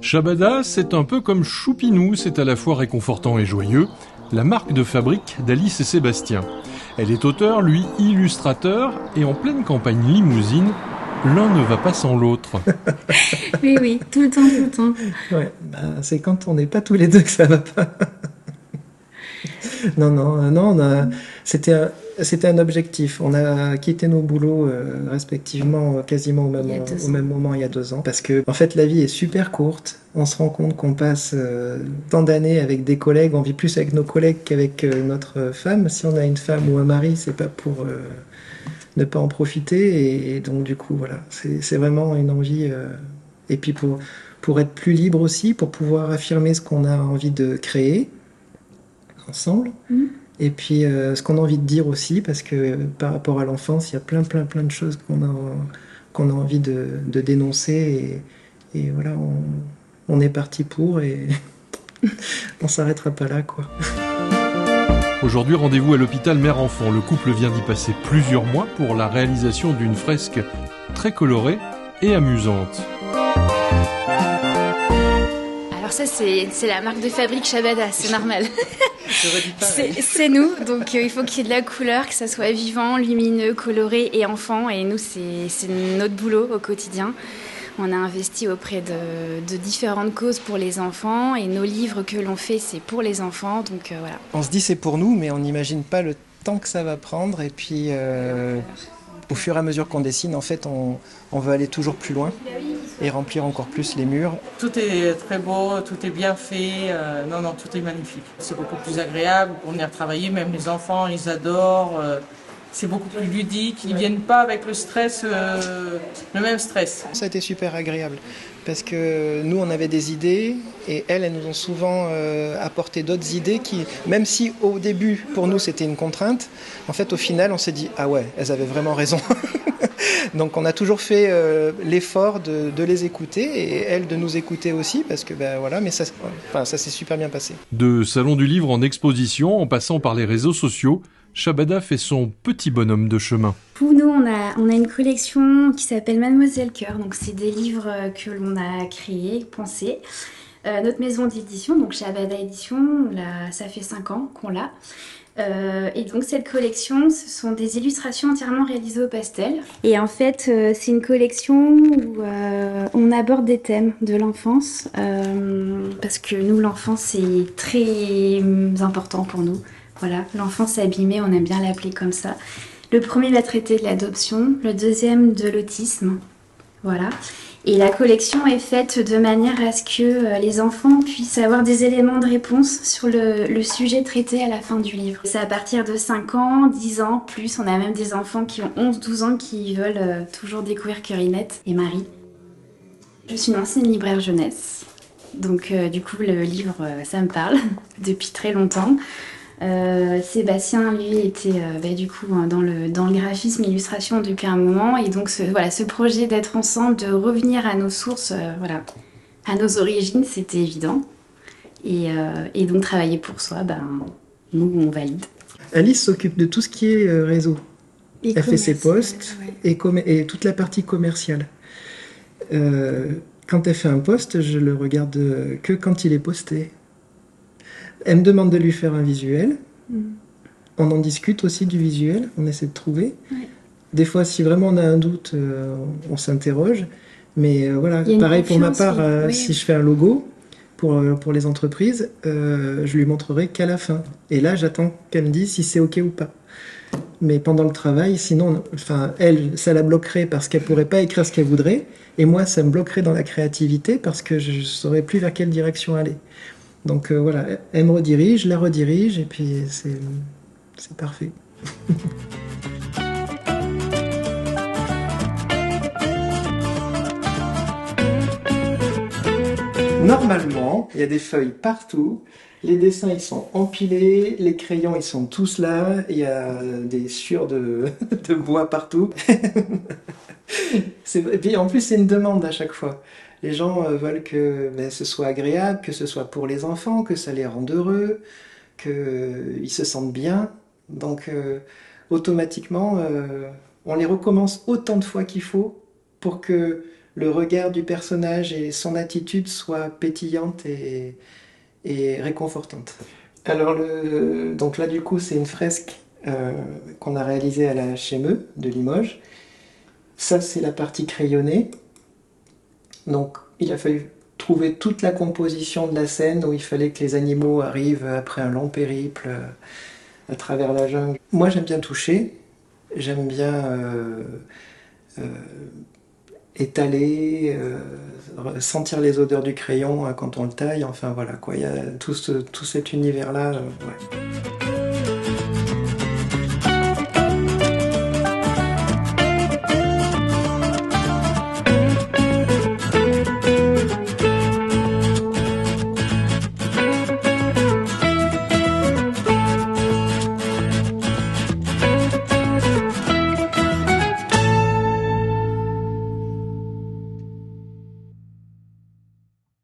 Shabada, c'est un peu comme Choupinou, c'est à la fois réconfortant et joyeux, la marque de fabrique d'Alice et Sébastien. Elle est auteur, lui illustrateur, et en pleine campagne limousine, l'un ne va pas sans l'autre. Oui, oui, tout le temps, tout le temps. Ouais, c'est quand on n'est pas tous les deux que ça va pas. Non, c'était un objectif. On a quitté nos boulots respectivement quasiment au même moment il y a 2 ans, parce que en fait la vie est super courte. On se rend compte qu'on passe tant d'années avec des collègues, on vit plus avec nos collègues qu'avec notre femme. Si on a une femme ou un mari, c'est pas pour ne pas en profiter. Et donc du coup voilà, c'est vraiment une envie. Et puis pour être plus libre aussi, pour pouvoir affirmer ce qu'on a envie de créer ensemble. Et puis ce qu'on a envie de dire aussi, parce que par rapport à l'enfance, il y a plein de choses qu'on a envie de dénoncer. Et voilà, on est parti pour et on s'arrêtera pas là, quoi. Aujourd'hui, rendez-vous à l'hôpital mère-enfant. Le couple vient d'y passer plusieurs mois pour la réalisation d'une fresque très colorée et amusante. Alors ça, c'est la marque de fabrique Shabada, c'est normal. C'est nous, donc il faut qu'il y ait de la couleur, que ça soit vivant, lumineux, coloré et enfant. Et nous, c'est notre boulot au quotidien. On a investi auprès de différentes causes pour les enfants et nos livres que l'on fait, c'est pour les enfants. Donc voilà. On se dit c'est pour nous, mais on n'imagine pas le temps que ça va prendre. Et puis au fur et à mesure qu'on dessine, en fait, on veut aller toujours plus loin et remplir encore plus les murs. Tout est très beau, tout est bien fait. Non, tout est magnifique. C'est beaucoup plus agréable pour venir travailler. Même les enfants, ils adorent. C'est beaucoup plus ludique. Ils viennent pas avec le stress, le même stress. Ça a été super agréable parce que nous, on avait des idées et elles nous ont souvent apporté d'autres idées qui, même si au début, pour nous, c'était une contrainte, en fait, au final, on s'est dit « Ah ouais, elles avaient vraiment raison ». Donc on a toujours fait l'effort de les écouter et elles de nous écouter aussi parce que voilà, mais ça s'est super bien passé. De Salon du Livre en exposition, en passant par les réseaux sociaux, Shabada fait son petit bonhomme de chemin. Pour nous, on a une collection qui s'appelle Mademoiselle Cœur. Donc c'est des livres que l'on a créés, pensés. Notre maison d'édition, donc Shabada Édition, ça fait 5 ans qu'on l'a. Et donc cette collection, ce sont des illustrations entièrement réalisées au pastel. Et en fait, c'est une collection où on aborde des thèmes de l'enfance, parce que nous, l'enfance, c'est très important pour nous. Voilà, l'enfance abîmée, on aime bien l'appeler comme ça. Le premier va traiter de l'adoption, le deuxième de l'autisme. Voilà. Et la collection est faite de manière à ce que les enfants puissent avoir des éléments de réponse sur le sujet traité à la fin du livre. C'est à partir de 5 ans, 10 ans, plus. On a même des enfants qui ont 11-12 ans qui veulent toujours découvrir Corinette et Marie. Je suis une ancienne libraire jeunesse. Donc du coup, le livre, ça me parle depuis très longtemps. Sébastien, lui, était du coup dans le graphisme, l'illustration depuis un moment. Et donc, ce projet d'être ensemble, de revenir à nos sources, à nos origines, c'était évident. Et donc, travailler pour soi, nous, on valide. Alice s'occupe de tout ce qui est réseau. Elle fait ses posts et toute la partie commerciale. Quand elle fait un post, je le regarde que quand il est posté. Elle me demande de lui faire un visuel. On en discute aussi du visuel, on essaie de trouver. Ouais. Des fois, si vraiment on a un doute, on s'interroge. Mais voilà, pareil pour ma part, si je fais un logo pour les entreprises, je lui montrerai qu'à la fin. Et là, j'attends qu'elle me dise si c'est OK ou pas. Mais pendant le travail, sinon, elle, ça la bloquerait parce qu'elle pourrait pas écrire ce qu'elle voudrait. Et moi, ça me bloquerait dans la créativité parce que je saurais plus vers quelle direction aller. Donc voilà, elle me redirige, je la redirige, et puis c'est parfait. Normalement, il y a des feuilles partout, les dessins ils sont empilés, les crayons ils sont tous là, il y a des sciures de bois partout. Et puis en plus c'est une demande à chaque fois. Les gens veulent que ce soit agréable, que ce soit pour les enfants, que ça les rende heureux, qu'ils se sentent bien. Donc automatiquement, on les recommence autant de fois qu'il faut pour que le regard du personnage et son attitude soient pétillantes et réconfortantes. Alors donc là du coup c'est une fresque qu'on a réalisée à la Chémeux de Limoges. Ça c'est la partie crayonnée. Donc il a fallu trouver toute la composition de la scène où il fallait que les animaux arrivent après un long périple à travers la jungle. Moi j'aime bien toucher, j'aime bien étaler, sentir les odeurs du crayon quand on le taille, enfin voilà quoi, il y a tout cet univers-là. Ouais.